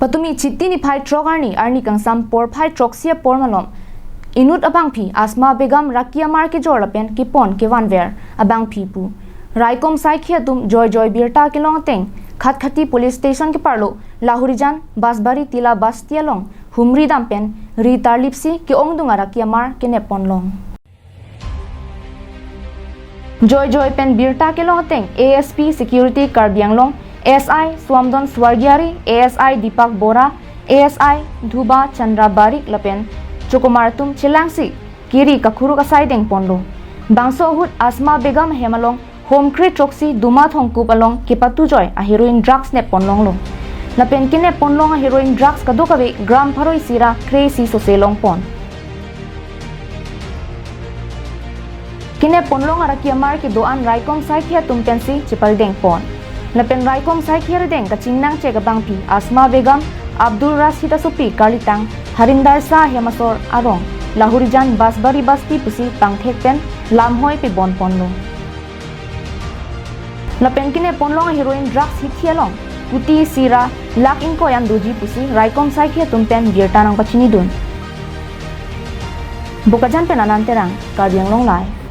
Patumi chiti ni phai trok arni kangsam por phai trok sia por malom. Inut abang phi Asma Begum rakia mar ke jor lapen ki pon ke vanver abang phi pu. Raikom sai khia tum joy birta ke long teng khat khati police station ke parlo Lahurijan Basbari tila bastia long humri dampen ri tarlipsi ke ong dunga rakia mar ke nepon long. Joy pen birta ke long teng ASP security karbiang long ASI Swamdon Swargiari, ASI Deepak Bora, ASI Dhuba Chandra Barik lapen Chukumartum Chilangsi, Kiri Kakuru Kasai Deng Pondo. Bangso Hut Asma Begum Hemalong, Home Crit Choksi Duma Thongkup along Kipatu Joy, a heroin drugs ne ponlong long. Lapen kine ponlong a heroin drugs kadukawe gram paroi sira crazy soselong pon. Kine ponlong arakia mar ki doan Raikom Saikia tumpensi Chipal Deng pon. Lapen Raikom Saikia deng kachingnang chegabang pi Asma Begum, Abdul Rashid Supi Karlitang, Harinder Sa Hemasor Arong, Lahurijan Basbari Basti Pusi Pangthek pen Lamhoi pe bon ponlo. Lapen kine ponlong heroin drugs hithialong, Kuti Sira, Lak Inko yan doji pusi Raikom Saikia tumpen birtanang pachini dun. Bukajan pen ananterang, Karbiang Long Lai.